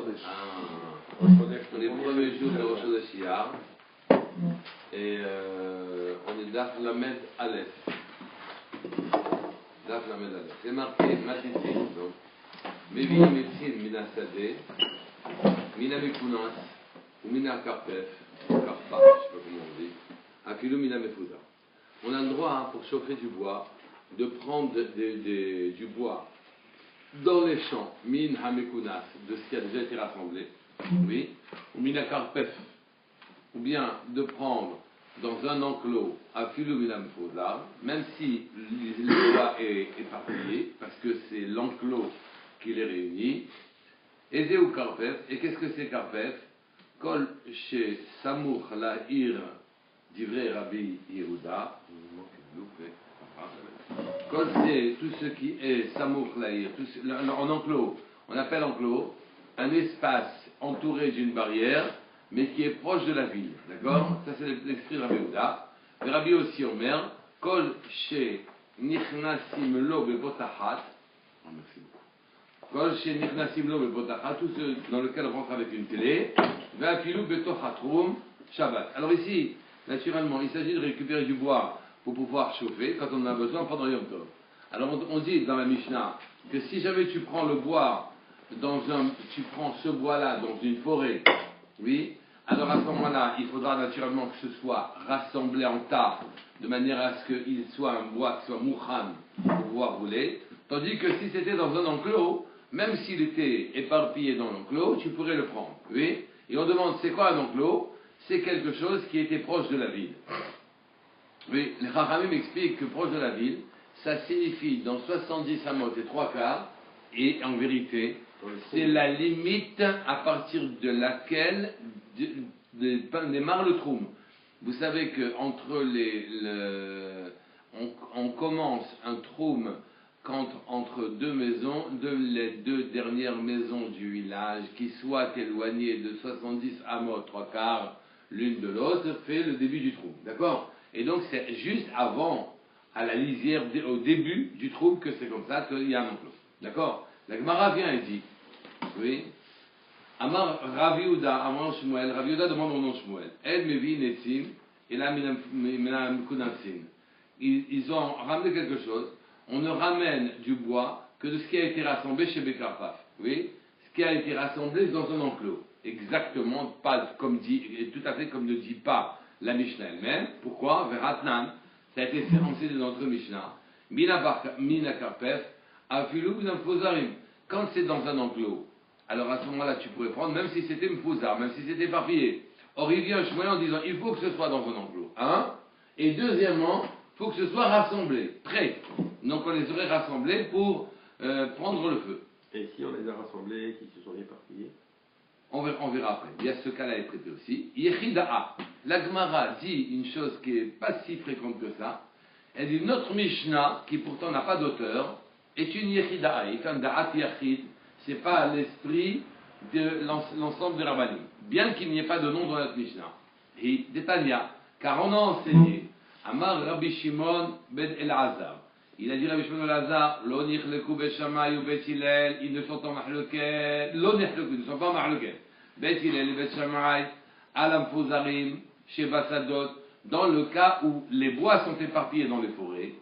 Chodesh. On est premier jour de Rosh Hashanah et on est Daf Lamed Aleph. Daf Lamed Aleph. C'est marqué Matitin. Donc, Mevi Metzin Mina Sadeh, Mina Mekunas, ou Mina Karpef, Karpa, je ne sais pas comment on dit, Afilu Mina Mefuda. On a le droit, pour chauffer du bois, de prendre du bois dans les champs, min hamekunas, de ce qui a déjà été rassemblé, oui, ou min akarpef, ou bien de prendre dans un enclos, afilu min hamfoda, même si le bois est éparpillé, parce que c'est l'enclos qui les réunit, et ou karpef, et qu'est-ce que c'est karpef? Kol chez Samour Lahir d'Ivrei Rabbi Yehuda, Kol c'est tout ce qui est Samour Lahir, en enclos, on appelle enclos un espace entouré d'une barrière, mais qui est proche de la ville, d'accord? Ça c'est l'esprit de Rabbi Yehuda. Le Rabbi aussi Omer, Kol chez Nichnasim Lo Bebotahat, merci beaucoup. Kol chez Nichnasim Lo Bebotahat, tout ce dans lequel on rentre avec une télé, Ve'afilu Betochatrum Shabbat. Alors ici, naturellement, il s'agit de récupérer du bois pour pouvoir chauffer quand on en a besoin pendant Yom Tov. Alors on dit dans la Mishnah que si jamais tu prends le bois tu prends ce bois-là dans une forêt, oui, alors à ce moment-là, il faudra naturellement que ce soit rassemblé en tas de manière à ce qu'il soit un bois qui soit mouchan pour pouvoir rouler, tandis que si c'était dans un enclos, même s'il était éparpillé dans l'enclos, tu pourrais le prendre, oui. Et on demande c'est quoi un enclos? C'est quelque chose qui était proche de la ville. Oui, les Chachamim m'expliquent que proche de la ville, ça signifie dans 70 amot et 3 quarts, et en vérité, c'est la limite à partir de laquelle démarre le troum. Vous savez qu'entre on commence un troum entre deux maisons, les deux dernières maisons du village, qui soient éloignées de 70 amot, 3 quarts, l'une de l'autre, fait le début du troum. D'accord? Et donc c'est juste avant, à la lisière, au début du troum, que c'est comme ça qu'il y a un enclos. D'accord? La Gemara vient et dit, oui, Amar Rav Yehuda, Amar Shmuel, Rav Yehuda demande au nom de Shmuel, El Mevi Netzim, et là Minam Kunasim. Ils ont ramené quelque chose, on ne ramène du bois que de ce qui a été rassemblé chez Bekarpaf. Oui, ce qui a été rassemblé dans un enclos. Exactement, pas comme dit, et tout à fait comme ne dit pas la Mishnah elle-même. Pourquoi? Veratnan, ça a été enseigné dans notre Mishnah. Mina Karpef, Afilu Mfozarim. Quand c'est dans un enclos, alors à ce moment-là, tu pourrais prendre, même si c'était Mfouzar, même si c'était éparpillé. Or, il vient Shmuel en disant, il faut que ce soit dans un enclos. Hein? Et deuxièmement, il faut que ce soit rassemblé, prêt. Donc on les aurait rassemblés pour prendre le feu. Et si on les a rassemblés, qui se sont éparpillés? On verra après. Il y a ce cas-là à être traité aussi. Yechida'a. La Gemara dit une chose qui n'est pas si fréquente que ça. Elle dit notre Mishnah, qui pourtant n'a pas d'auteur, est une Yechida'a. Et un Da'at Yachid, c'est pas l'esprit de l'ensemble des Rabbanim. Bien qu'il n'y ait pas de nom dans notre Mishnah. Et Détania, car on a enseigné Amar Rabbi Shimon ben Elazar. Il a dit Rabbi Shimon ben Elazar, Lo nichleku beshamay ou bet Hillel, ils ne sont pas mahloket, Lo nichleku, ils ne sont pas mahloket. Bet Hillel et bet Shammai, Alam Fuzarim, chez Basadot, dans le cas où les bois sont éparpillés dans les forêts,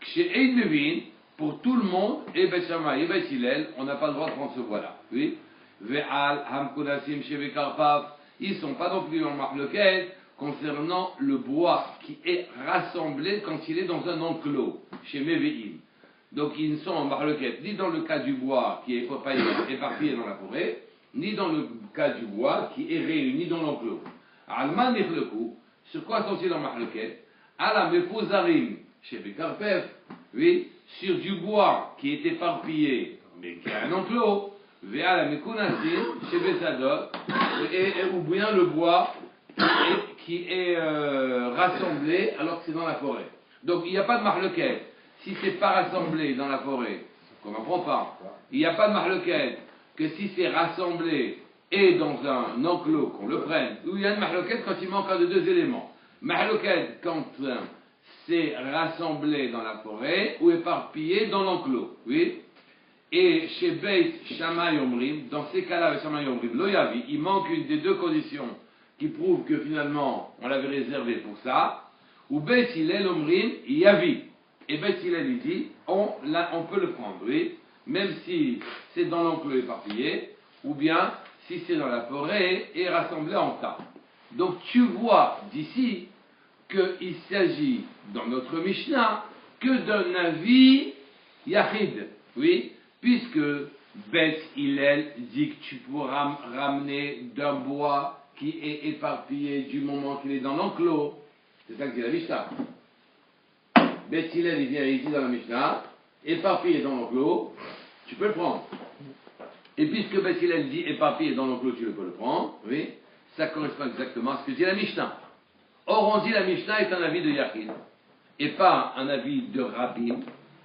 chez Eid Mevin, pour tout le monde, et bet Shammai et bet Hillel, on n'a pas le droit de prendre ce bois-là. Oui. Ve'al Hamkunasim chez Bekarpaf, ils ne sont pas non plus en mahloket, concernant le bois qui est rassemblé quand il est dans un enclos, chez Meve'im. Donc ils ne sont en marloquette ni dans le cas du bois qui est éparpillé dans la forêt, ni dans le cas du bois qui est réuni dans l'enclos. Alman Nechleku, sur quoi sont-ils en marloquette? Ala Mefuzarim, chez Bekarpef, oui, sur du bois qui est éparpillé, mais qui a un enclos, Ve'ala Mekunasim, chez Besadot, ou bien le bois qui est rassemblé alors que c'est dans la forêt. Donc il n'y a pas de mahloket. Si c'est pas rassemblé dans la forêt, qu'on n'en prend pas. Il n'y a pas de mahloket que si c'est rassemblé et dans un enclos qu'on le prenne. Ou il y a une mahloket quand il manque un de deux éléments. Mahloket quand c'est rassemblé dans la forêt ou éparpillé dans l'enclos. Oui. Et chez Beit Shammai Omrim, dans ces cas-là, avec Shammai Omrim, lo yavi, il manque une des deux conditions qui prouvent que finalement on l'avait réservé pour ça. Ou Beit Hillel Omrim yavi. Et Beit Hillel il dit, on peut le prendre, oui, même si c'est dans l'enclos éparpillé, ou bien si c'est dans la forêt et rassemblé en tas. Donc tu vois d'ici qu'il s'agit dans notre Mishnah que d'un avis Yachid, oui, puisque Beth Hillel dit que tu pourras ramener d'un bois qui est éparpillé du moment qu'il est dans l'enclos. C'est ça que dit la Mishnah. Beth Hillel il vient ici dans la Mishnah, éparpillé dans l'enclos, tu peux le prendre. Et puisque Beth Hillel dit éparpillé dans l'enclos, tu peux le prendre, oui, ça correspond exactement à ce que dit la Mishnah. Or, on dit la Mishnah est un avis de Yachid, et pas un avis de Rabbim,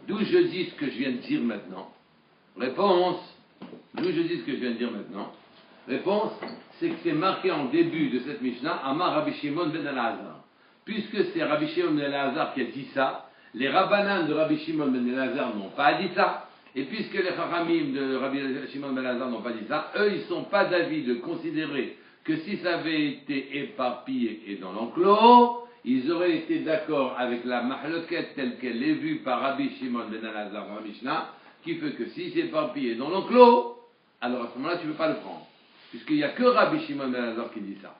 d'où je dis ce que je viens de dire maintenant. Réponse, d'où je dis ce que je viens de dire maintenant. Réponse, c'est que c'est marqué en début de cette Mishnah, Amar Rabbi Shimon ben Elazar. Puisque c'est Rabbi Shimon ben Elazar qui a dit ça, les Rabbanan de Rabbi Shimon ben Elazar n'ont pas dit ça. Et puisque les Chachamim de Rabbi Shimon ben Elazar n'ont pas dit ça, eux, ils ne sont pas d'avis de considérer que si ça avait été éparpillé et dans l'enclos, ils auraient été d'accord avec la mahloket telle qu'elle est vue par Rabbi Shimon ben Elazar dans la Mishnah, qui fait que si c'est éparpillé dans l'enclos, alors à ce moment-là, tu ne peux pas le prendre. Puisqu'il n'y a que Rabbi Shimon ben Elazar qui dit ça.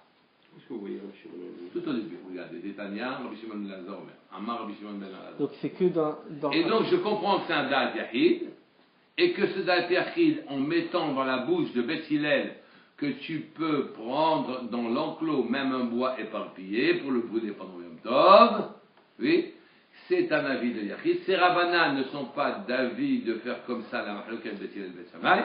Est-ce que vous voyez Rabbi Shimon ben Elazar? Tout au début, regardez, Détania, Rabbi Shimon ben Elazar, Amar Rabbi Shimon ben Elazar. Donc c'est que dans Et donc je comprends que c'est un date Yahid, et que ce date Yahid, en mettant dans la bouche de Beth Hillel que tu peux prendre dans l'enclos même un bois éparpillé pour le brûler pendant Yom Tov, oui, c'est un avis de Yachid. Ces Rabbanan ne sont pas d'avis de faire comme ça la Mahloket Beth Hillel Beth Shammai,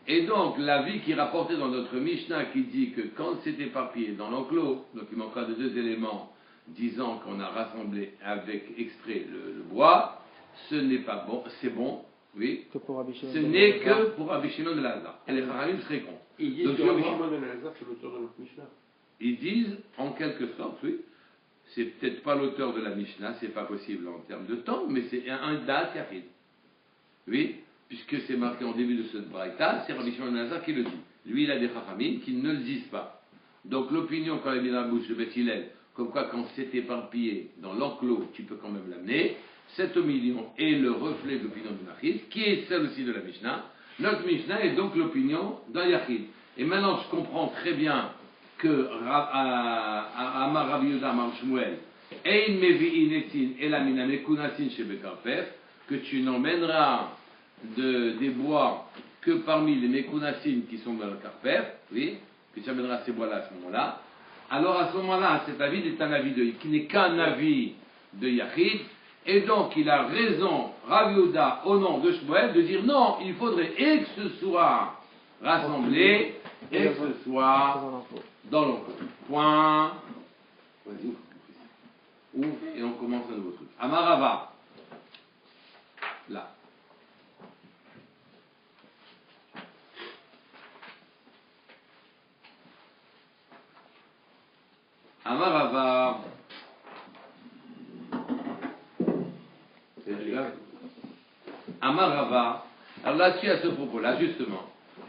et donc l'avis qui est rapporté dans notre Mishnah qui dit que quand c'est éparpillé dans l'enclos, donc il manquera de deux éléments disant qu'on a rassemblé avec extrait le bois, ce n'est pas bon, c'est bon, oui, que pour Rabbi Shimon ce ben n'est Elazar. que pour Rabbi Shimon ben Elazar. Et les Chachamim seraient contre. Ils disent Donc, que je Rabbi vois- Shimon ben Elazar, c'est l'auteur de notre Mishnah. Ils disent, en quelque sorte, oui, c'est peut-être pas l'auteur de la Mishnah, c'est pas possible en termes de temps, mais c'est un date Yachid. Oui, puisque c'est marqué en début de ce braïta, c'est Rabbi Shimon ben Elazar qui le dit. Lui, il a des Chachamim qui ne le disent pas. Donc l'opinion qu'on a mis dans la bouche de Beth Hillel, comme quoi quand c'est éparpillé dans l'enclos, tu peux quand même l'amener, cette opinion est le reflet de l'opinion du Yachid, qui est celle aussi de la Mishnah. Notre Mishnah est donc l'opinion d'un Yachid. Et maintenant, je comprends très bien que Amar Rabbi Yehuda Amar Shmuel, Ein mevi'in etin ela mina mekunatin shebekarpef, que tu n'emmèneras des bois que parmi les mekunatin qui sont dans le karpef, oui, que tu amèneras ces bois-là à ce moment-là. Alors à ce moment-là, cet avis est un avis qui n'est qu'un avis de Yachid, et donc il a raison, Rabbi Yehuda, au nom de Shmuel, de dire non, il faudrait et que ce soit rassemblé, et que ce soit dans l'enclos. Point. Vas-y, ouvre, et on commence un nouveau truc. Amarava. Là. Amarava. C'est celui-là. Amarava. Alors là-dessus, à ce propos-là, justement,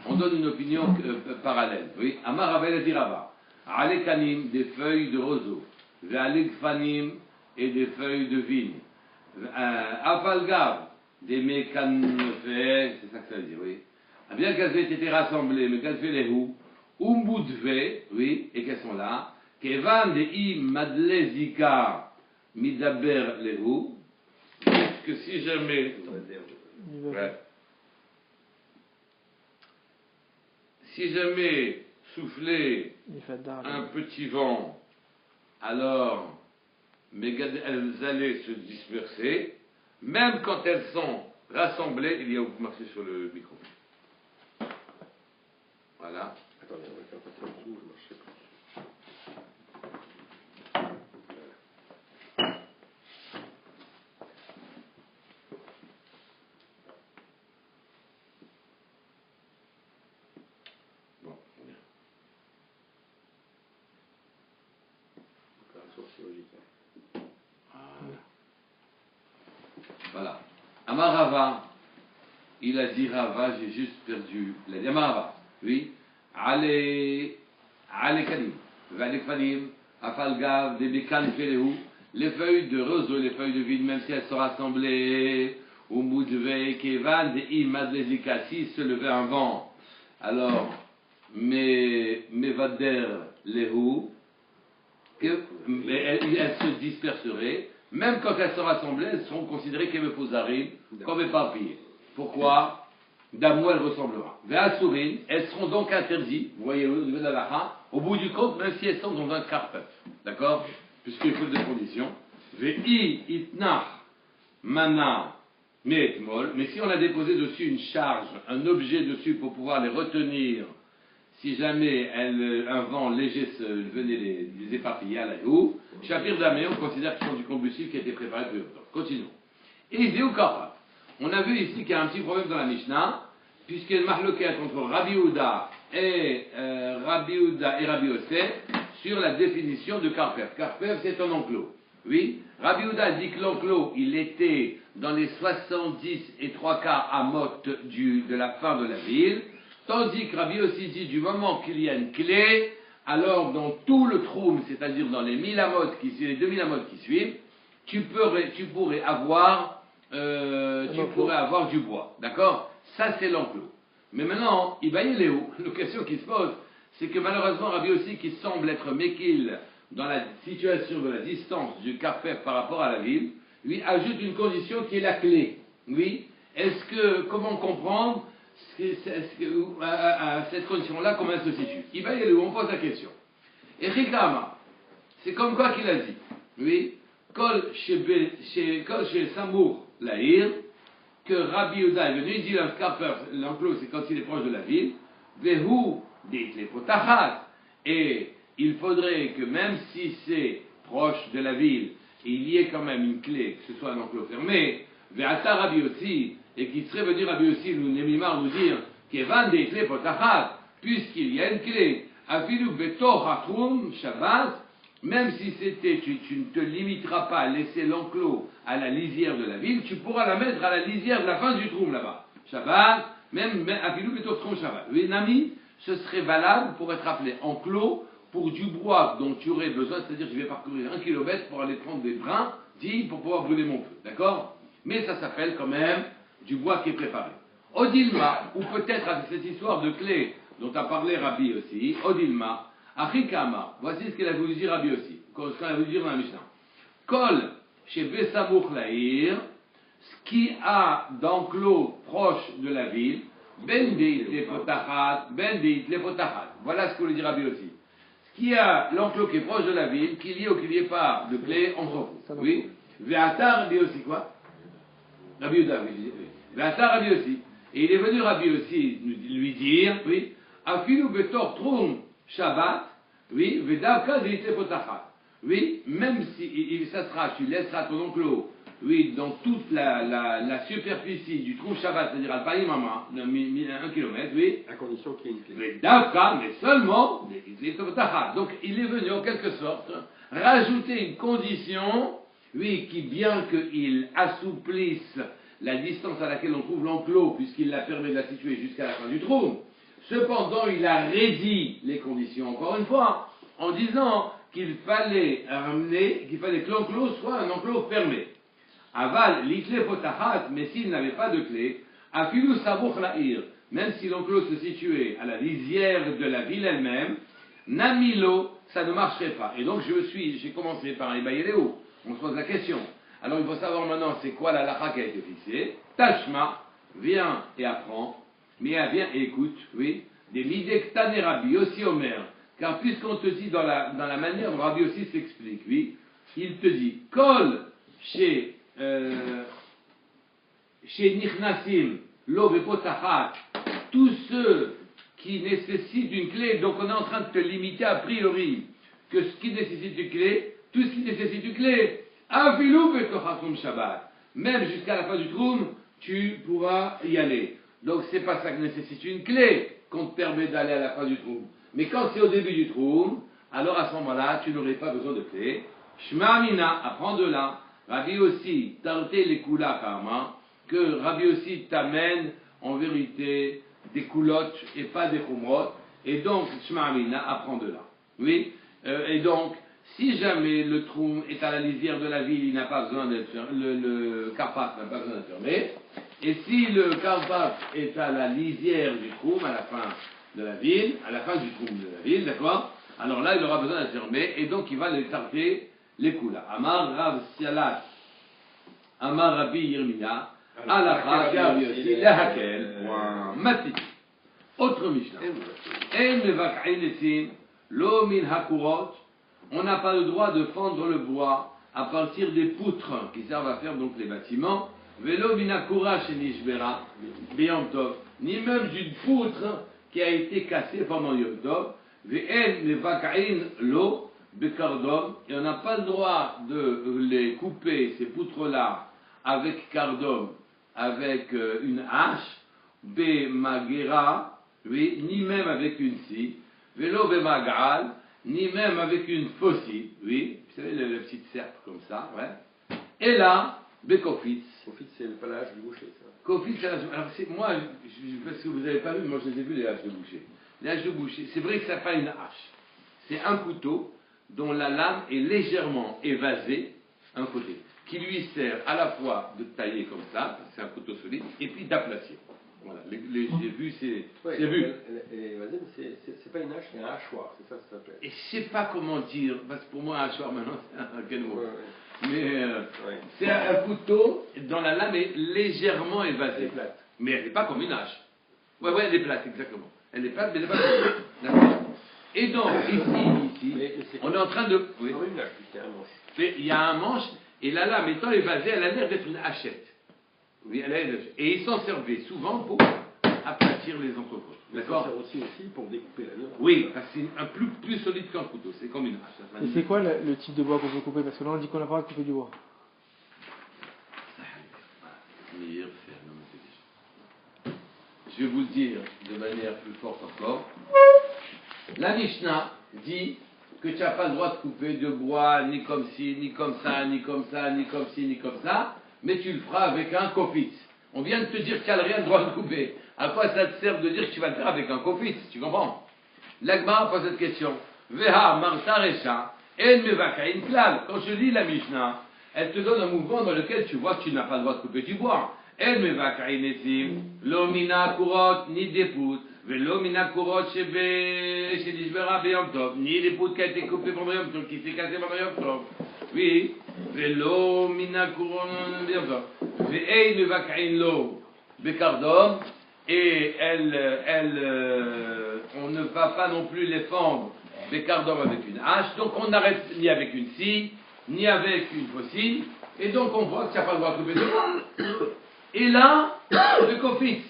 on donne une opinion parallèle. Oui, Amarava et Dirava. Alekanim, des feuilles de roseau. Ve'alekfanim, et des feuilles de vigne. Afalgav, des mécanefers, c'est ça que ça veut dire, oui. Bien qu'elles aient été rassemblées, mais qu'elles fait les hou, Umbudve, oui, et qu'elles sont là. Kevan de i madlezika midaber lehu, que si jamais, ouais, si jamais soufflait un petit vent, alors mais elles allaient se disperser, même quand elles sont rassemblées. Il y a où marcher sur le micro. Voilà. Attendez, on va faire passer en dessous, je marcherai pas. Bon, bien. Opération chirurgicale. Voilà. Amarava, il a dit Rava, j'ai juste perdu la Yamava. Oui. Allez Kalim. Allez Kfanim. Afalgav, des Bekan Felehou. Les feuilles de roseau, les feuilles de vigne, même si elles sont rassemblées, au Moudve, Kevan, des Imad, les Ikassi, se levait un vent. Alors, Mevader, Lehou, elles se disperseraient. Même quand elles sont rassemblées, elles seront considérées qu'Emepozarim, comme éparpillées. Pourquoi? D'Amou, elles ressembleront. Ve'asurin, elles seront donc interdites, vous voyez, au niveau de la lacha, au bout du compte, même si elles sont dans un carpef. D'accord? Puisqu'il faut des conditions. Ve'i itnach mana me'etmol, mais si on a déposé dessus une charge, un objet dessus pour pouvoir les retenir, si jamais un vent léger venait les éparpiller à la roue, Shapir Damé, on considère qu'ils sont du combustible qui a été préparé pour longtemps. Continuons. Et Zéoukara. On a vu ici qu'il y a un petit problème dans la Mishnah, puisqu'il y a une mahloquette entre Rabbi Houda et Rabbi Yossé sur la définition de Karpef. Karpef, c'est un enclos. Oui. Rabbi Houda dit que l'enclos, il était dans les 70 et 3 quarts à motte de la fin de la ville. Tandis que Rabbi aussi dit, du moment qu'il y a une clé, alors dans tout le troum, c'est-à-dire dans les 1000 amotes les 2000 amotes qui suivent, tu pourrais avoir du bois. D'accord? Ça, c'est l'enclos. Mais maintenant, il va y aller où? La question qui se pose, c'est que malheureusement, Rabbi aussi, qui semble être méquille dans la situation de la distance du Karpef par rapport à la ville, lui ajoute une condition qui est la clé. Oui? Comment comprendre à cette condition-là, comment elle se situe? Il va y aller où? On pose la question. Et Rikama, c'est comme quoi qu'il a dit. Oui? Kol chez Samour Lahir, que Rabbi Yehuda est venu, il dit l'enclos, c'est quand il est proche de la ville, Vehu dit les potachat, et il faudrait que même si c'est proche de la ville, il y ait quand même une clé, que ce soit un enclos fermé, Ve'ata Rabbi Yossi, et qu'il serait venu Rabbi Yossi, nous dire, Kevan des clés potachat, puisqu'il y a une clé, Afilu Betor Hatrum Shabbat, même si tu ne te limiteras pas à laisser l'enclos à la lisière de la ville, tu pourras la mettre à la lisière de la fin du troum là-bas. Shabbat, même Afilu Betor Hatrum Shabbat. Oui, Nami, ce serait valable pour être appelé enclos pour du bois dont tu aurais besoin, c'est-à-dire je vais parcourir 1 kilomètre pour aller prendre des brins, pour pouvoir brûler mon feu. D'accord? Mais ça s'appelle quand même du bois qui est préparé. Odilma, ou peut-être avec cette histoire de clé dont a parlé Rabbi aussi, Odilma, Achikama, voici ce qu'il a voulu dire Rabbi aussi, ce qu'il a voulu dire dans la Mishnah. Kol, chez Besamour Lahir, ce qui a d'enclos proche de la ville, Bendit les potachat, voilà ce que voulait dire Rabbi aussi. Ce qui a l'enclos qui est proche de la ville, qu'il y ait ou qu'il n'y ait pas de clé, on s'en fout. Oui. Ve'atar Rabbi aussi quoi? Rabbi Yehuda, oui. Ve'atar Rabbi aussi. Et il est venu Rabbi aussi lui dire, oui, Afilu betor troum Shabbat, oui, Vedavka deite potachat. Oui, même si tu laisseras ton enclos, oui, dans toute la superficie du trou Shabbat, c'est-à-dire à Païmama, 1 kilomètre, oui. À condition qu'il y ait une clé. Vedavka, mais seulement deite potachat. Donc il est venu en quelque sorte rajouter une condition, oui, qui bien qu'il assouplisse la distance à laquelle on trouve l'enclos, puisqu'il la permet de la situer jusqu'à la fin du trou, cependant il a rédit les conditions, encore une fois, en disant qu'il fallait que l'enclos soit un enclos fermé. Aval, l'itle potachat, mais s'il n'avait pas de clé, afilu sabouch la'ir, même si l'enclos se situait à la lisière de la ville elle-même, namilo, ça ne marcherait pas. Et donc j'ai commencé par Ibaïléo. On se pose la question. Alors il faut savoir maintenant c'est quoi la lacha qui a été fixée. Tashma, viens et apprends, mais viens et écoute, oui, des midektan et Rabbi aussi Omer. Car puisqu'on te dit dans la manière dont Rabbi aussi s'explique, oui, il te dit, Kol chez Nichnasim, Lo Potachat, tous ceux qui nécessitent une clé, donc on est en train de te limiter a priori, que ce qui nécessite une clé, tout ce qui nécessite une clé, Afilu Betochatum Shabbat, même jusqu'à la fin du troum, tu pourras y aller. Donc c'est pas ça qui nécessite une clé qu'on te permet d'aller à la fin du troum. Mais quand c'est au début du troum, alors à ce moment-là, tu n'aurais pas besoin de clé. Shma Amina, apprends de là. Rabbi aussi, Tarte les Kula Karma, que Rabbi aussi t'amène en vérité des coulottes et pas des khumrot. Et donc, Shma'amina apprend de là. Oui. Et donc, si jamais le troum est à la lisière de la ville, il n'a pas besoin d'être fermé, le karpaf n'a pas besoin d'être fermé. Et si le karpaf est à la lisière du troum, à la fin de la ville, à la fin du troum de la ville, d'accord? Alors là, il aura besoin d'être fermé, et donc il va l'écarter les coups-là. Amar Rav Sialat, Amar Rabbi Yirmiya, Alacha, Gabi aussi, Lehakel, Mati. Autre Mishnah. En mevak'in etzim, lo min hakurot. On n'a pas le droit de fendre le bois à partir des poutres qui servent à faire donc les bâtiments. Velo min hakura shenishbera, beyom tov. Ni même d'une poutre qui a été cassée pendant Yom Tov. Ve'en mevak'in lo bekardom. Et on n'a pas le droit de les couper, ces poutres-là, avec kardom, avec une hache. Bemagera. Oui, ni même avec une scie, vélo bemagal, ni même avec une faucille, oui, vous savez, la petite serpe comme ça, ouais. Et là, bekofitz. Kofitz, c'est le palage du boucher, ça. Kofitz, c'est la... Alors, moi, parce que vous n'avez pas vu, moi je les ai vus, les haches de boucher. Les haches de boucher, c'est vrai que ça n'a pas une hache. C'est un couteau dont la lame est légèrement évasée, un côté, qui lui sert à la fois de tailler comme ça, c'est un couteau solide, et puis d'aplatir. Voilà, j'ai vu, Ouais, c'est vu. C'est pas une hache, c'est un hachoir, c'est ça que ça s'appelle. Et je sais pas comment dire, parce que pour moi, un hachoir maintenant, c'est un quel mot. Ouais. Mais c'est un couteau dont la lame est légèrement évasée. Elle est plate. Mais elle n'est pas comme une hache. Ouais, elle est plate, exactement. Elle est plate, mais elle n'est pas comme une hache. D'accord. Et donc, ici, on est en train de. Oui. Comme une hache, puisqu'il y a un manche. Mais il y a un manche, et la lame étant évasée, elle a l'air d'être une hachette. Oui, et ils s'en servaient souvent pour aplatir les entrecôtes. D'accord. Ça sert aussi pour découper la viande. Oui, parce que c'est un plus solide qu'un couteau, c'est comme une hache. Et c'est quoi le type de bois qu'on peut couper? Parce que là on dit qu'on n'a pas le droit de couper du bois. Je vais vous le dire de manière plus forte encore. La Mishnah dit que tu n'as pas le droit de couper de bois ni comme ci, ni comme ça, ni comme ça, ni comme ci, ni comme ça, mais tu le feras avec un kofitz. On vient de te dire qu'il n'y a rien de droit de couper. À quoi ça te sert de dire que tu vas le faire avec un kofitz? Tu comprends? L'Agmara pose cette question. Veha marta resha en mevakain klal. Quand je lis la Mishnah, elle te donne un mouvement dans lequel tu vois que tu n'as pas le droit de couper du bois. En mevakain etzim, lo mina kurot, ni des poutres. Velo mina kurot shedishbera beyom tov. Ni des poutres qui a été coupées pendant Yom Tov, qui s'est cassé pendant Yom Tov. Oui. Velo mina kurot beyom tov. Ve'ei mevakain lo bekardom. Et on ne va pas non plus les fendre des cardom avec une hache, donc on n'arrête ni avec une scie, ni avec une faucille, et donc on voit que tu n'as pas le droit de couper de bois. Et là, le kofitz,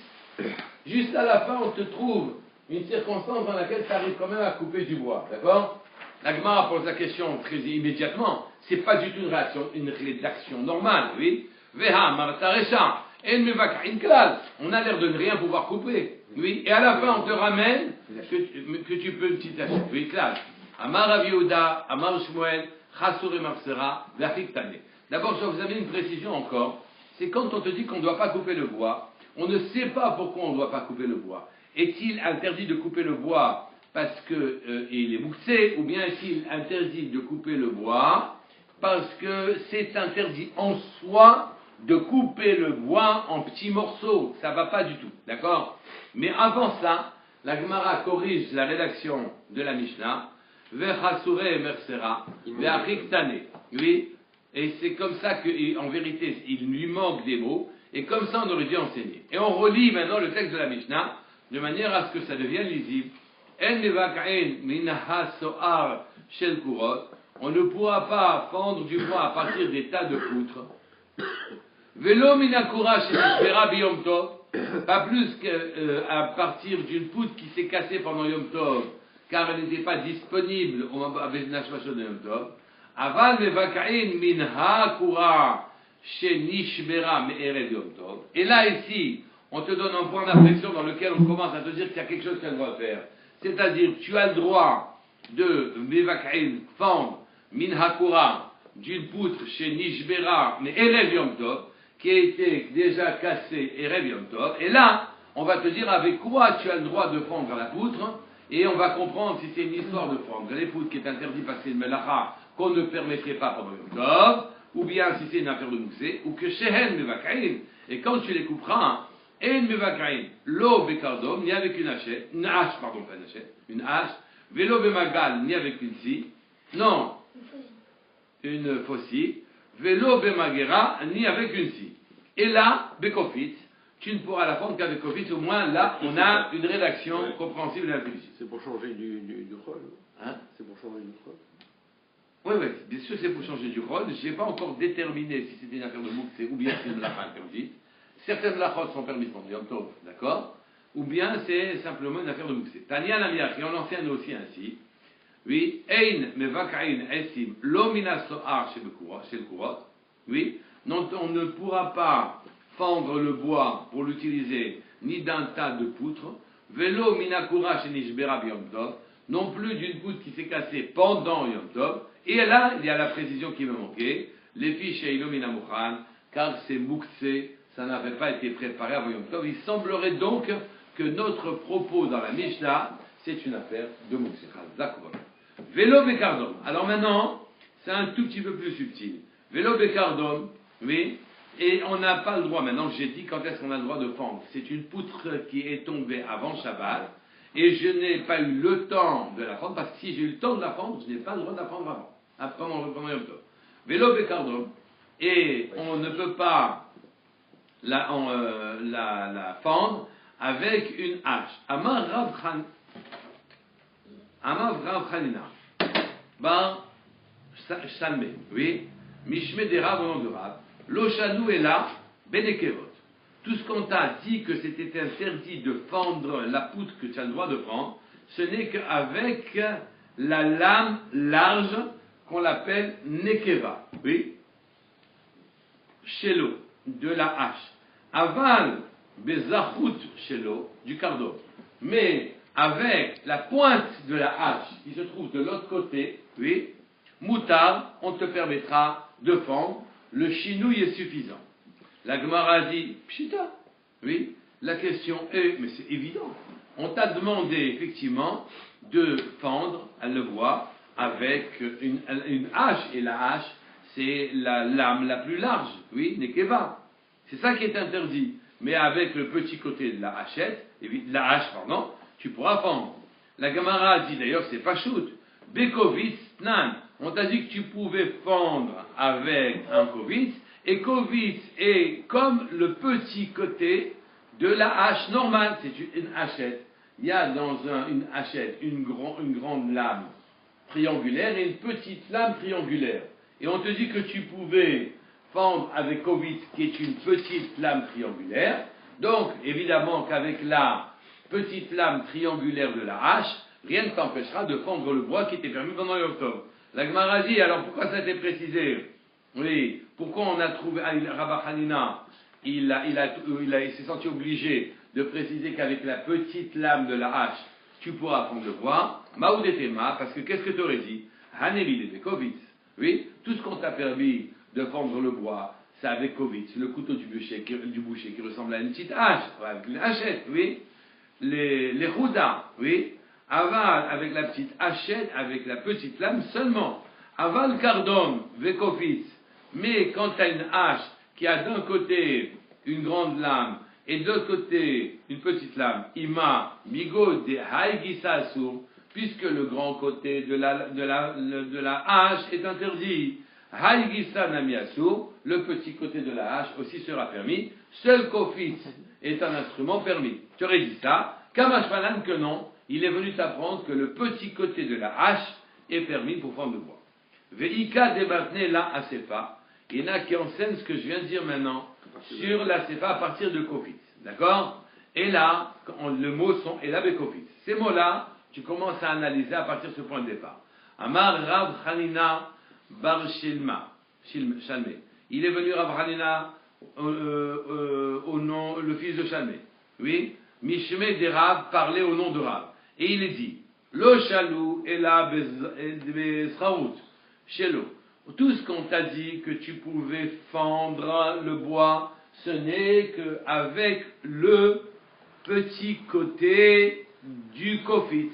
juste à la fin, on te trouve une circonstance dans laquelle tu arrives quand même à couper du bois, d'accord? La Gemara pose la question très immédiatement, c'est pas du tout une rédaction normale, oui? Veha martaresha. On a l'air de ne rien pouvoir couper. Oui. Et à la fin, on te ramène que tu peux une petite hache. Oui, classe. Amar Rav Yehuda, Amar Shmuel, Chasur et Marsera, Vachiktane. D'abord, je vais vous amener une précision encore. C'est quand on te dit qu'on ne doit pas couper le bois, on ne sait pas pourquoi on ne doit pas couper le bois. Est-il interdit de couper le bois parce qu'il est moussé, ou bien est-il interdit de couper le bois parce que c'est interdit en soi de couper le bois en petits morceaux, ça ne va pas du tout, d'accord? Mais avant ça, la Gemara corrige la rédaction de la Mishnah, Vechasure et Mersera, Veachiktane, oui, et c'est comme ça qu'en vérité, il lui manque des mots, et comme ça on aurait dû enseigner. Et on relit maintenant le texte de la Mishnah, de manière à ce que ça devienne lisible. En mevak'in minha so'ar shel kurot, on ne pourra pas fendre du bois à partir des tas de poutres. Velo minakura shedishbera biyom tov, pas plus qu'à partir d'une poutre qui s'est cassée pendant Yom Tov, car elle n'était pas disponible avec Nashvashon de Yom Tov. Aval mevakain minha kura shenishbera me'erev Yom Tov. Et là, ici, on te donne un point d'affection dans lequel on commence à te dire qu'il y a quelque chose qu'elle doit faire. C'est-à-dire, tu as le droit de mevakain, fendre, minha kura, d'une poutre shenishbera me'erev Yom Tov, qui a été déjà cassé et Rev Yom Tov, et là, on va te dire avec quoi tu as le droit de fendre la poutre, et on va comprendre si c'est une histoire de fendre les poutres qui est interdit parce que c'est une melacha qu'on ne permettrait pas pendant Yom Tov, ou bien si c'est une affaire de moussé, ou que shehen mevakaim, et quand tu les couperas, en mevakaim, lo bekardom, ni avec une hache, pardon, pas une hachette, une hache, velo bemagal, ni avec une scie, non, une faucille, velo bemagera, ni avec une scie. Et là, bekofit, tu ne pourras la fendre qu'avec kofit, au moins là, on a une rédaction compréhensible et intelligible. C'est pour changer du rôle. Hein? C'est pour changer du rôle. Oui, oui, bien sûr c'est pour changer du rôle. Je n'ai pas encore déterminé si c'était une affaire de moukse ou bien c'est une lacha interdite. Certaines lachot sont permises pour Yom Tov, d'accord? Ou bien c'est simplement une affaire de moukse. Tania Namiach, et on enseigne aussi ainsi. Oui, Ein mevakain esim lo mina so'ar chez le kurot. Oui, non, on ne pourra pas fendre le bois pour l'utiliser ni d'un tas de poutres. Velo mina kura chez nishbera b'Yom Tov. Non plus d'une poutre qui s'est cassée pendant Yom Tov. Et là, il y a la précision qui me manquait. Les fiches et Ilomina Mouchan, car c'est mouxé, ça n'avait pas été préparé avant Yom Tov. Il semblerait donc que notre propos dans la Mishnah, c'est une affaire de mouxé. Vélo Bekardom. Alors maintenant, c'est un tout petit peu plus subtil. Vélo Bekardom, oui, et on n'a pas le droit, maintenant j'ai dit quand est-ce qu'on a le droit de fendre. C'est une poutre qui est tombée avant Shabbat, et je n'ai pas eu le temps de la fendre, parce que si j'ai eu le temps de la fendre, je n'ai pas le droit de la fendre avant, pendant Yom Tov. Vélo Bekardom, et on ne peut pas la fendre avec une hache. Amar Rav Chanina, Shalme, oui, Mishme des Rav au nom de Rav, Lochanou est là, Benekevot. Tout ce qu'on t'a dit que c'était interdit de fendre la poutre que tu as le droit de prendre, ce n'est qu'avec la lame large qu'on appelle Nekeva, oui, Shelo, de la hache. Aval, Bezachut Shelo, du cardo. Mais avec la pointe de la hache qui se trouve de l'autre côté, oui, Moutard, on te permettra de fendre, le chinouille est suffisant. La Gemara dit, Pshita, oui, la question est, mais c'est évident, on t'a demandé effectivement de fendre, elle le voit, avec une hache, et la hache, c'est la lame la plus large, oui, Nekeva. C'est ça qui est interdit. Mais avec le petit côté de la hachette, de la hache, pardon, tu pourras fendre. La Gemara dit d'ailleurs, c'est pas shoot. Bekovitz, nan. On t'a dit que tu pouvais fendre avec un kovitz, et kovitz est comme le petit côté de la hache normale, c'est une hachette. Il y a dans une hachette une grande lame triangulaire et une petite lame triangulaire. Et on te dit que tu pouvais fendre avec kovitz qui est une petite lame triangulaire. Donc, évidemment qu'avec la petite lame triangulaire de la hache, rien ne t'empêchera de fendre le bois qui était permis pendant Yom Tov. La Gemara dit, alors pourquoi ça a été précisé? Oui, pourquoi on a trouvé, Rabba Hanina, il s'est senti obligé de préciser qu'avec la petite lame de la hache, tu pourras fendre le bois. Maoudetema, parce que qu'est-ce que tu aurais dit? Hanevil et Kovitz. Oui, tout ce qu'on t'a permis de fendre le bois, c'est avec Kovitz, le couteau du boucher qui ressemble à une petite hache, avec une hachette, oui. Les Houda, oui. Aval avec la petite hachette, avec la petite lame seulement. Aval kardom, vekofitz. Mais quand tu as une hache qui a d'un côté une grande lame et de l'autre côté une petite lame, ima migo de haïgisasu, puisque le grand côté de la hache est interdit. Haïgisa namiasu, le petit côté de la hache aussi sera permis. Seul kofitz est un instrument permis. Tu aurais dit ça. Kamashvalan que non. Il est venu t'apprendre que le petit côté de la hache est permis pour fendre le bois. Veika debatne la asefa. Il y en a qui enseignent ce que je viens de dire maintenant sur la sefa à partir de Kofitz. D'accord? Et là, le mot sont et la Bekofitz. Ces mots-là, tu commences à analyser à partir de ce point de départ. Amar Rav Hanina Bar Shalme. Il est venu Rav Hanina au nom, le fils de Shalme. Oui? Mishme de Rav parlait au nom de Rav. Et il est dit, Lo shalou et la bezraout, shelo. Tout ce qu'on t'a dit que tu pouvais fendre le bois, ce n'est qu'avec petit côté du kofitz.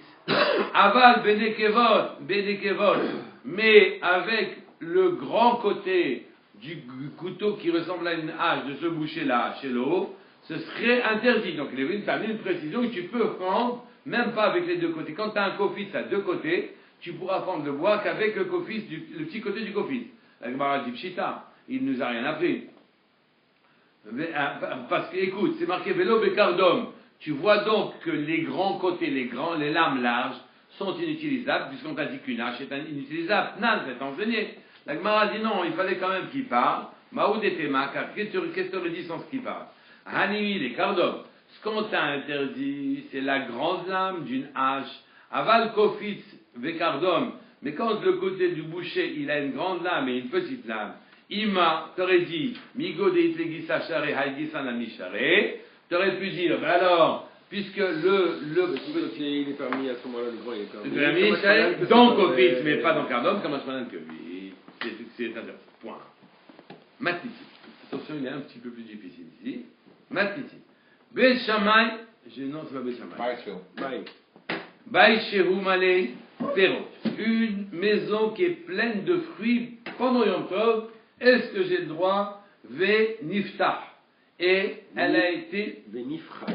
Aval benekevot, mais avec le grand côté du couteau qui ressemble à une hache de ce boucher-là chez l'eau, ce serait interdit. Donc il y a une précision que tu peux prendre, même pas avec les deux côtés. Quand tu as un kofitz à deux côtés, tu pourras prendre le bois qu'avec le petit côté du kofitz. La Gemara dit Pshita, il ne nous a rien appris. Parce que, écoute, c'est marqué vélo bekardom. Tu vois donc que les grands côtés, les lames larges, sont inutilisables, puisqu'on t'a dit qu'une hache est inutilisable. Nan, c'est enseigné. La Gemara dit non, il fallait quand même qu'il parle. Maoud et Tema, car qu'est-ce que tu aurais dit sans ce qu'il parle? Hanimi, les kardom. Ce qu'on t'a interdit, c'est la grande lame d'une hache. Aval kofitz bekardom. Mais quand le côté du boucher, il a une grande lame et une petite lame, Ima, t'aurais dit, Migo de Itlegisa Share, Haïgisa Nami Share, t'aurais pu dire, ben alors, puisque il est permis à ce moment-là, le droit il est permis. Dans Kofitz, mais pas dans Kardom, comme un que lui. C'est interdit. Point. Matiti. Attention, il est un petit peu plus difficile ici. Matiti. Ben Shamay, non, c'est pas Ben Shamay. Baï Shehu Malé, Perot. Une maison qui est pleine de fruits pendant Yom Tov. Est-ce que j'ai le droit? Ve niftah. Et elle a été Vénifrat.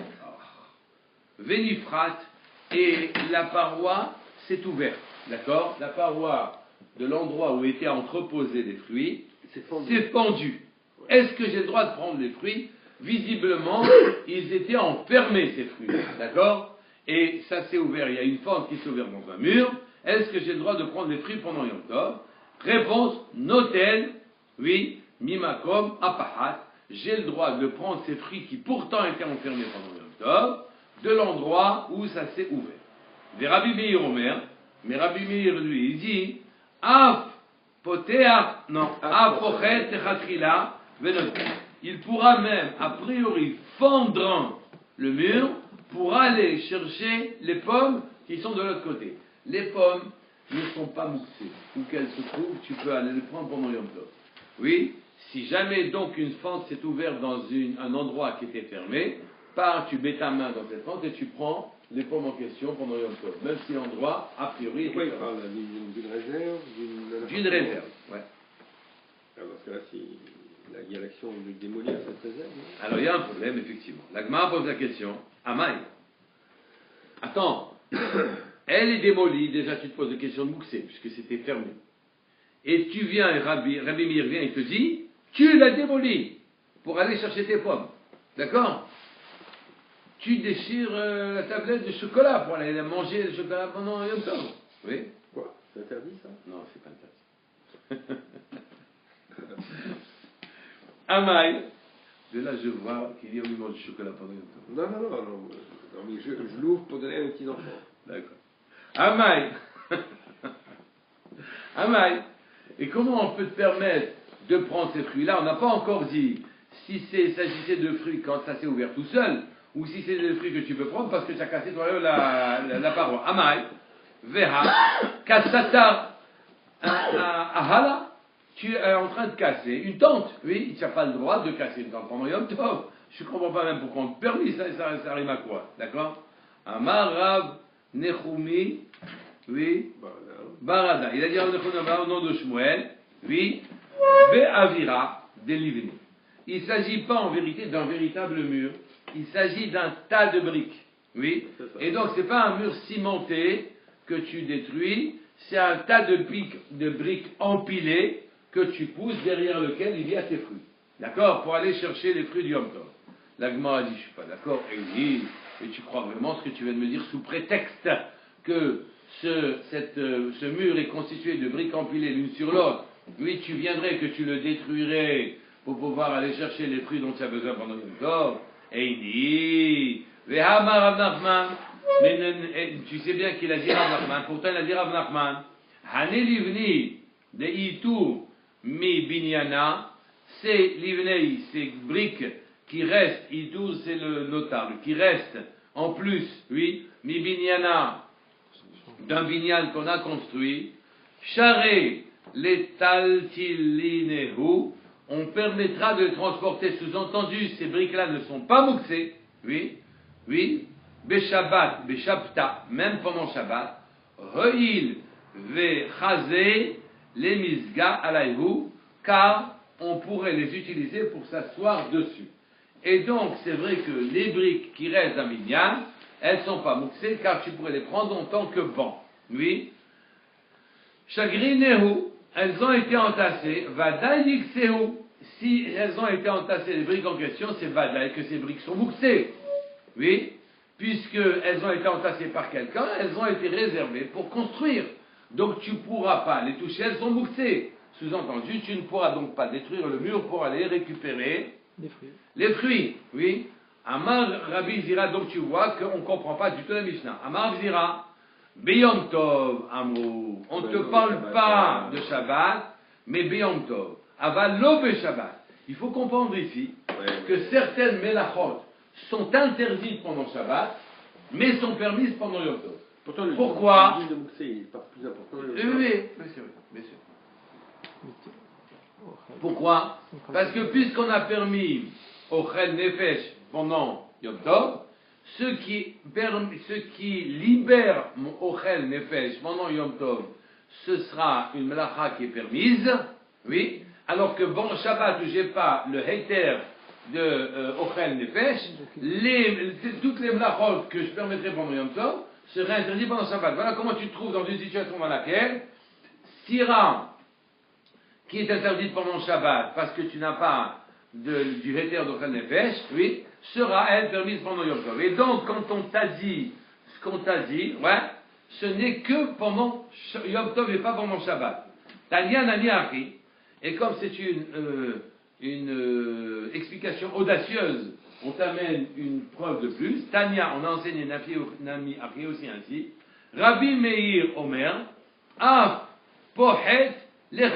Et la paroi s'est ouverte. D'accord? La paroi de l'endroit où étaient entreposés les fruits s'est fendue. Est-ce que j'ai le droit de prendre les fruits? Visiblement, ils étaient enfermés, ces fruits. D'accord? Et ça s'est ouvert. Il y a une fente qui s'est ouverte dans un mur. Est-ce que j'ai le droit de prendre les fruits pendant Yom Tov? Réponse, noten, oui, mimakom, apahat. J'ai le droit de prendre ces fruits qui pourtant étaient enfermés pendant Yom Tov, de l'endroit où ça s'est ouvert. Des Rabbi Meir Omer, mais Rabbi Meir lui, il dit, af potea, non, af pochet techatrila, venoten. Il pourra même, a priori, fendre le mur pour aller chercher les pommes qui sont de l'autre côté. Les pommes ne sont pas moussées. Où qu'elles se trouvent, tu peux aller les prendre pendant Yom Tov. Oui, si jamais donc une fente s'est ouverte dans un endroit qui était fermé, tu mets ta main dans cette fente et tu prends les pommes en question pendant Yom Tov. Même si l'endroit, a priori, pourquoi il parle d'une réserve? D'une réserve, ouais. Alors, parce que là, il y a l'action de démolir cette réserve. Non? Alors il y a un problème, effectivement. La Gemara pose la question, Amaï. Attends, elle est démolie, déjà tu te poses la question de Mouxé, puisque c'était fermé. Et tu viens, et Rabbi Meir vient et te dit, tu l'as démolie pour aller chercher tes pommes. D'accord? Tu déchires la tablette de chocolat pour aller manger le chocolat pendant Yom Tov. Oui? Quoi? C'est interdit ça? Non, c'est pas interdit. Amaï. De là, je vois qu'il y a au niveau du chocolat pendant Yom Tov. Non, mais je l'ouvre pour donner à mes petits-enfants. D'accord. Amaï. Amaï. Et comment on peut te permettre de prendre ces fruits-là? On n'a pas encore dit si s'agissait de fruits quand ça s'est ouvert tout seul, ou si c'est des fruits que tu peux prendre parce que tu as cassé toi la paroi. Amaï. Veha. Kassata. Ahala. Tu es en train de casser une tente. Oui, tu n'as pas le droit de casser une tente pendant Yom Tov. Je ne comprends pas même pourquoi on te permet, ça rime à quoi? D'accord? Amar Rav Nechumi, oui, Barada. Il a dit au nom de Shmuel, oui, Be'avira, des livni. Il ne s'agit pas en vérité d'un véritable mur, il s'agit d'un tas de briques. Oui, et donc ce n'est pas un mur cimenté que tu détruis, c'est un tas de briques empilées que tu pousses derrière lequel il y a tes fruits. D'accord? Pour aller chercher les fruits du Yom Tov. La Gemara a dit, je ne suis pas d'accord. Et il dit, et tu crois vraiment ce que tu viens de me dire sous prétexte que ce mur est constitué de briques empilées l'une sur l'autre. Oui, tu viendrais que tu le détruirais pour pouvoir aller chercher les fruits dont tu as besoin pendant Yom Tov. Et il dit, Vehama Rav Nachman, mais tu sais bien qu'il a dit Rav Nachman, pourtant il a dit Rav Nachman, Hané livni de Itou mi binyana, c'est livnei, ces briques qui restent, Itou c'est le notable, qui restent en plus, oui, mi binyana, d'un binyan qu'on a construit, charé les taltilinehu, on permettra de les transporter, sous-entendu, ces briques-là ne sont pas mouxées, oui, oui, Beshabbat, Beshabta, même pendant Shabbat, Re'il Vechazé, les Misga alayhu, car on pourrait les utiliser pour s'asseoir dessus. Et donc, c'est vrai que les briques qui restent à Minyan, elles ne sont pas mouxées, car tu pourrais les prendre en tant que banc. Oui. Chagrinehu, elles ont été entassées. Vadayiksehu, si elles ont été entassées, les briques en question, c'est Vadaï que ces briques sont mouxées. Oui. Puisqu'elles ont été entassées par quelqu'un, elles ont été réservées pour construire. Donc, tu ne pourras pas les toucher, elles sont mouxées. Sous-entendu, tu ne pourras donc pas détruire le mur pour aller récupérer les fruits, oui. Amar Rabbi Zira, donc tu vois qu'on ne comprend pas du tout la Mishnah. Amar Zira, Beyom Tov, Amrou. On ne te parle pas de Shabbat, mais Beyom Tov. Aval lo be Shabbat. Il faut comprendre ici que certaines melachot sont interdites pendant Shabbat, mais sont permises pendant Yom Tov. Pourtant, Pourquoi? Le de Mouxé, il n'est pas plus important. Oui, bien sûr. Pourquoi? Parce que puisqu'on a permis Ochel Nefesh pendant Yom Tov, ce qui libère mon Ochel Nefesh pendant Yom Tov, ce sera une melacha qui est permise, oui, alors que bon Shabbat où j'ai pas le heter de Ochel Nefesh, toutes les melachot que je permettrai pendant Yom Tov seraient interdites pendant Shabbat. Voilà comment tu te trouves dans une situation dans laquelle Sira qui est interdite pendant Shabbat parce que tu n'as pas du Heter d'Ochel Nefesh, oui, sera elle permise pendant Yom Tov. Et donc, quand on t'a dit ce qu'on t'a dit, ouais, ce n'est que pendant Yom Tov et pas pendant Shabbat. Tanya Nani Ari, et comme c'est une explication audacieuse, on t'amène une preuve de plus. Tanya, on a enseigné Nami Ari aussi ainsi. Rabbi Meir Omer, Af Pohet les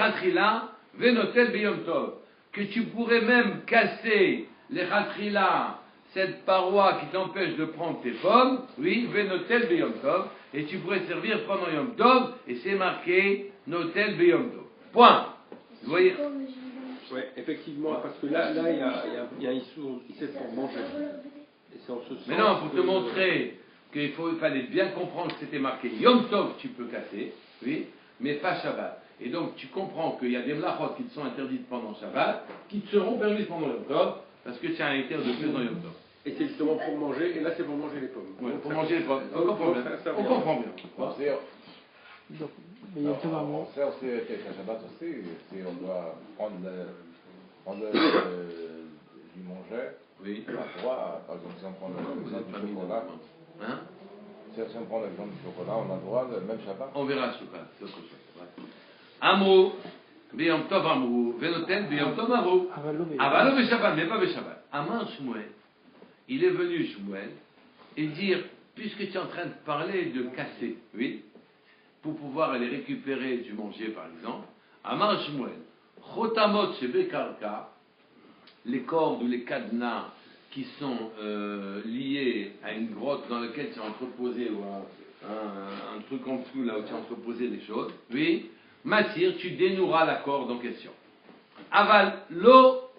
venotel beyom tov, que tu pourrais même casser les chatrila, cette paroi qui t'empêche de prendre tes pommes, oui, venotel beyom tov, et tu pourrais servir pendant yom tov, et c'est marqué notel beyom tov. Point. Vous voyez? Oui, effectivement, parce que là, il y a un issue, c'est pour manger. Et c'est en ce sens. Mais non, pour te montrer qu'il fallait bien comprendre que c'était marqué yom tov, tu peux casser, oui, mais pas Shabbat. Et donc tu comprends qu'il y a des mlachot qui te sont interdites pendant Shabbat, qui te seront permises pendant Yom Tov, parce que tu as un éther de plus dans Yom Tov. Et c'est justement pour manger, et là c'est pour manger les pommes. Ouais, pour manger les pommes. On comprend bien. On comprend bien. On sait aussi qu'avec la Shabbat aussi, si on doit prendre du manger, oui. on a droit, par exemple, si on prend l'exemple du chocolat, hein? Si on prend l'exemple du chocolat, on a droit, même Shabbat. On verra ce chocolat, c'est autre chose. Ouais. Amrou, Beyom Tov Amrou, Venoten Beyom Tov Amrou. Avalo Beshabbat, mais pas Beshabbat. Amar Shmuel, il est venu Shmuel et dire, puisque tu es en train de parler de casser, oui, pour pouvoir aller récupérer du manger par exemple, Amar Shmuel, Chotamot Shebekarka, les cordes ou les cadenas qui sont liés à une grotte dans laquelle tu as entreposé, ou un truc en dessous là où tu as entreposé des choses, oui, Matir, tu dénoueras la corde en question. Aval lo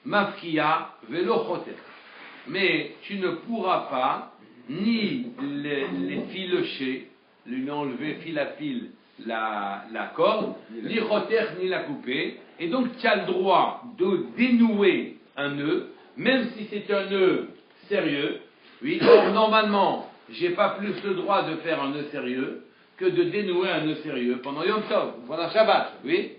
mafkia velo choter. Mais tu ne pourras pas ni les filocher, lui enlever fil à fil la corde, ni choter ni la couper, et donc tu as le droit de dénouer un nœud, même si c'est un nœud sérieux. Oui, or normalement, j'ai pas plus le droit de faire un nœud sérieux que de dénouer un nœud sérieux pendant Yom Tov, pendant Shabbat, oui.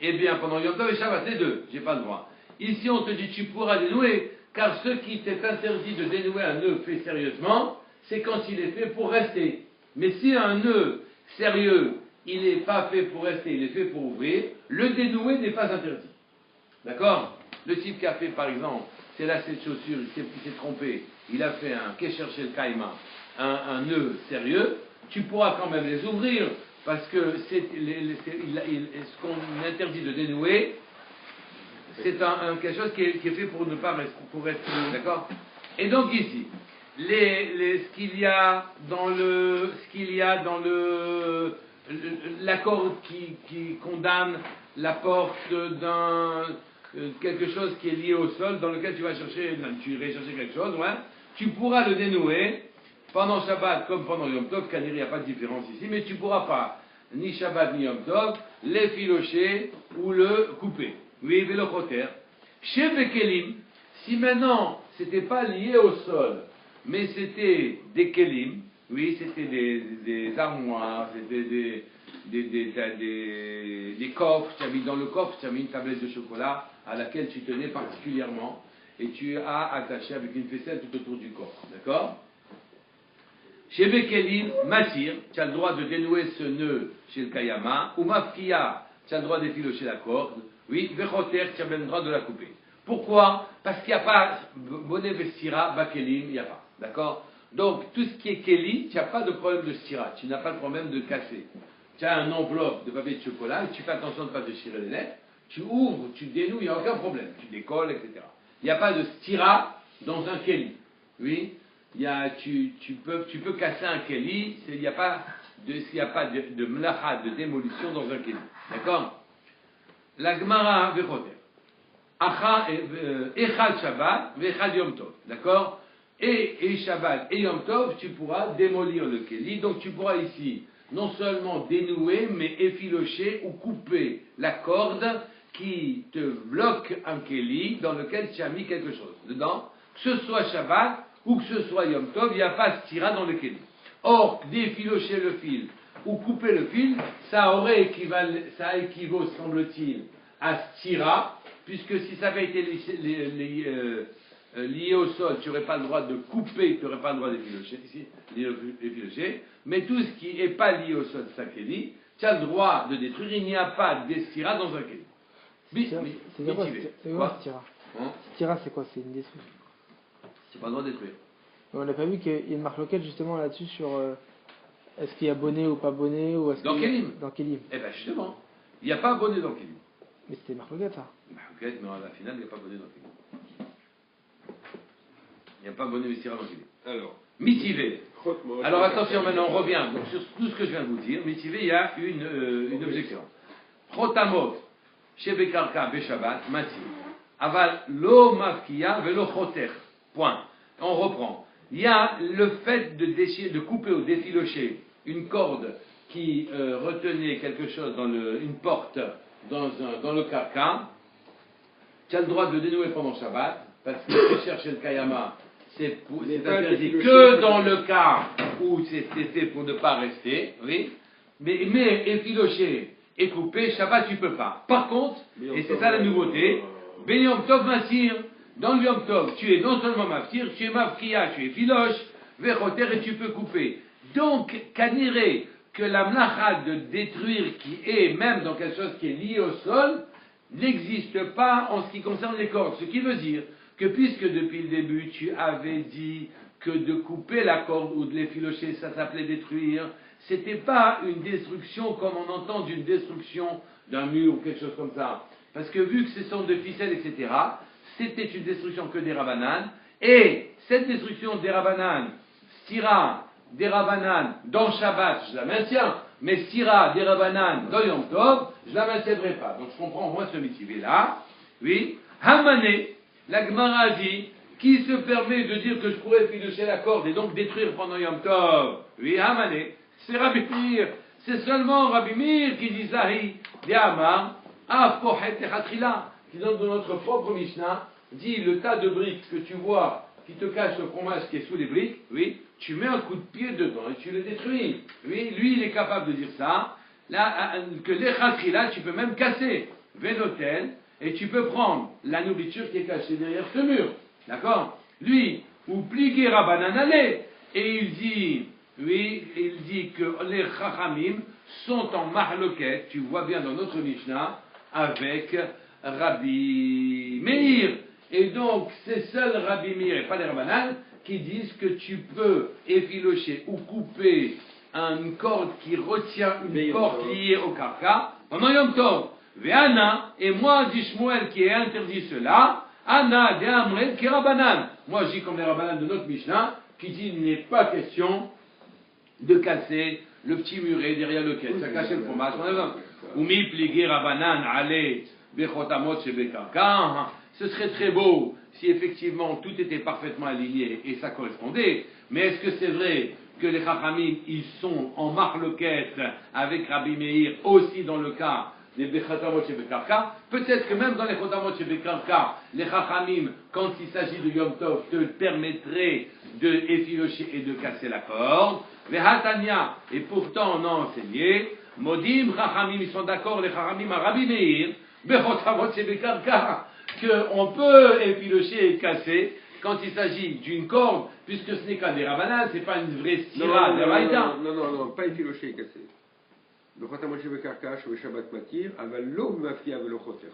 Eh bien, pendant Yom Tov et Shabbat, les deux, j'ai pas le droit. Ici, on te dit, tu pourras dénouer, car ce qui t'est interdit de dénouer un nœud fait sérieusement, c'est quand il est fait pour rester. Mais si un nœud sérieux, il n'est pas fait pour rester, il est fait pour ouvrir, le dénouer n'est pas interdit. D'accord? Le type qui a fait, par exemple, c'est lacet de chaussure, il s'est trompé, il a fait un qu'est cherché le caïma, un nœud sérieux, tu pourras quand même les ouvrir, parce que ce qu'on interdit de dénouer, c'est quelque chose qui est fait pour ne pas rester, pour rester, d'accord? Et donc ici, ce qu'il y a dans l'accord qui condamne la porte d'un quelque chose qui est lié au sol, dans lequel tu irais chercher quelque chose, ouais. tu pourras le dénouer pendant Shabbat comme pendant Yom Tov, car il n'y a pas de différence ici, mais tu ne pourras pas, ni Shabbat ni Yom Tov, l'effilocher ou le couper. Oui, velochoter. Chez Bekelim, si maintenant c'était pas lié au sol, mais c'était des kelim, oui, c'était des armoires, c'était des coffres, tu as mis dans le coffre, tu as mis une tablette de chocolat à laquelle tu tenais particulièrement, et tu as attaché avec une ficelle tout autour du coffre, d'accord? Chez Bekelim, Matir, tu as le droit de dénouer ce nœud chez le Kayama, ou Mafkia, tu as le droit d'effilocher la corde, oui, Vechoter, tu as même le droit de la couper. Pourquoi? Parce qu'il n'y a pas bonnet vestira, Bakelim, il n'y a pas, d'accord? Donc, tout ce qui est Keli, tu n'as pas de problème de stira, tu n'as pas de problème de casser. Tu as un enveloppe de papier de chocolat, et tu fais attention de ne pas déchirer les lettres, tu ouvres, tu dénoues, il n'y a aucun problème, tu décolles, etc. Il n'y a pas de stira dans un Keli, oui? Tu peux casser un Keli, il n'y a pas de mlacha, de démolition dans un Keli. D'accord? La Gemara Vechoter. Echad Shabbat, Vechad Yom Tov. D'accord? Et Shabbat et Yom Tov, tu pourras démolir le Keli. Donc tu pourras ici non seulement dénouer, mais effilocher ou couper la corde qui te bloque un Keli dans lequel tu as mis quelque chose dedans, que ce soit Shabbat ou que ce soit Yom Tov, il n'y a pas stira dans le Keli. Or, d'effilocher le fil ou couper le fil, ça équivaut, semble-t-il, à stira, puisque si ça avait été lié au sol, tu n'aurais pas le droit de couper, tu n'aurais pas le droit d'effilocher, mais tout ce qui n'est pas lié au sol, ça Keli, tu as le droit de détruire, il n'y a pas de stira dans un Keli. C'est quoi stira? Stira, c'est quoi? C'est une destruction. Tu n'as pas le droit de détruire. On n'a pas vu qu'il y a une marque locale justement là-dessus sur est-ce qu'il y a bonnet ou pas bonnet ou est-ce dans Kelim. Dans Kelim. Eh bien justement, il n'y a pas bonnet dans Kelim. Mais c'était marque locale ça. Marque locale, mais à la finale, il n'y a pas bonnet dans Kelim. Il n'y a pas bonnet Messira dans Kelim. Alors, Mitivé. Alors attention, maintenant on revient donc, sur tout ce que je viens de vous dire. Mitivé, il y a une objection. Chotamot, Shebekarka, Beshabat, Matir. Aval, lo mafkia, velo choter. Point. On reprend. Il y a le fait de couper ou d'effilocher une corde qui retenait quelque chose une porte dans le carcan. Tu as le droit de le dénouer pendant Shabbat, parce que chercher le Kayama, c'est interdit que dans le cas où c'était fait pour ne pas rester, oui. Mais effilocher et couper, Shabbat tu peux pas. Par contre, et c'est ça la nouveauté, Ben Yom Tov Masir. Dans le Yom Tov, tu es non seulement maftir, tu es mafkia, tu es filoche, vechoter et tu peux couper. Donc, kaniré, que la mlacha de détruire qui est même dans quelque chose qui est lié au sol, n'existe pas en ce qui concerne les cordes. Ce qui veut dire que puisque depuis le début tu avais dit que de couper la corde ou de l'effilocher, ça s'appelait détruire, c'était pas une destruction comme on entend d'une destruction d'un mur ou quelque chose comme ça. Parce que vu que ce sont de ficelles, etc., c'était une destruction que des Rabanan, et cette destruction des Rabanan, Stira des Rabanan dans Shabbat, je la maintiens, mais Stira des Rabanan dans Yom Tov, je la maintiendrai pas. Donc je comprends au moins ce métier là. Oui, Hamané, la Gemara dit, qui se permet de dire que je pourrais filocher la corde et donc détruire pendant Yom Tov. Oui, Hamané, c'est Rabbi Meir, c'est seulement Rabbi Meir qui dit Zahi, des Hamar, Afpochet et Chatrila, qui dans notre propre Mishnah dit le tas de briques que tu vois qui te cache le fromage qui est sous les briques, oui, tu mets un coup de pied dedans et tu le détruis. Oui, lui il est capable de dire ça. Là, que les Chatrila, tu peux même casser Vénotel et tu peux prendre la nourriture qui est cachée derrière ce mur. D'accord? Lui, ou plier Rabananale, et il dit, oui, il dit que les Chachamim sont en mahloket, tu vois bien dans notre Mishnah, avec Rabbi Meir. Et donc, c'est seul Rabbi Meir et pas les Rabbanan qui disent que tu peux effilocher ou couper une corde qui retient une porte liée au karka pendant Yom Tov. Ve'ana, et moi, dit Shmuel qui est interdit cela, Ana de Amrel qui Rabbanan. Moi, je dis comme les Rabbanan de notre Mishnah, qui dit il n'est pas question de casser le petit muret derrière lequel ça cache le fromage. Umi pligué Rabbanan allez bechotamot chez Bekarka. ce serait très beau si effectivement tout était parfaitement aligné et ça correspondait, mais est-ce que c'est vrai que les Chachamim, ils sont en marloquette avec Rabbi Meir aussi dans le cas des Bechatamot chez Bekarka? Peut-être que même dans les Chotamot chez Bekarka, les Chachamim, quand il s'agit de Yom Tov, te permettraient de effilocher et de casser la corde. Vehatania, et pourtant on a enseigné, Modim Chachamim, ils sont d'accord, les Chachamim à Rabbi Meir, Bechotamot chez Bekarka, qu'on peut effilocher et casser quand il s'agit d'une corde, puisque ce n'est qu'un des Rabanan, c'est pas une vraie stira de Raïda. Non, pas effiloché et cassé. Le Chotamot chez Bekarka, chez Shabbat Matir, aval lo mafia velo choter.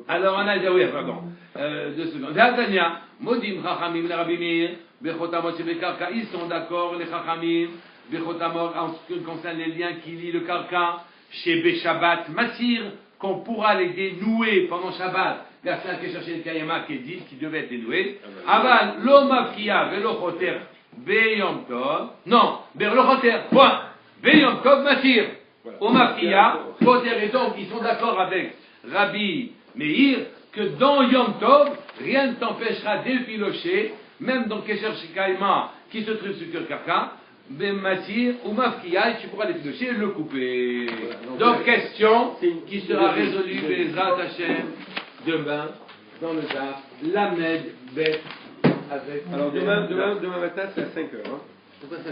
Alors on a dit, oui, pardon, 2 secondes. Vehatania, Modim Chachamim le Rabbi Meir, Bechotamot chez Bekarka, ils sont d'accord, les Chachamim, Bechotamot, en ce qui concerne les liens qui lient le Karka, chez Beshabbat Matir, qu'on pourra les dénouer pendant Shabbat. Personne qui cherchait le Kayama qui dit qui devait être dénoué. Aval, l'omafia, velochoter, beyom tov. Non, velochoter, point. Beyom tov, matir. Omafia, choter. Et donc, ils sont d'accord avec Rabbi Meir que dans Yom Tov, rien ne t'empêchera d'effilocher, même dans Kesher Shikaima qui se trouve sur le Karka, Matir ou Mafkia, et tu pourras l'effilocher et le couper. Voilà, donc, question qui sera résolue, Bezrat Hashem, demain, dans le DAF, Lamed Bet avec. Alors demain matin, c'est à 5h. Pourquoi ça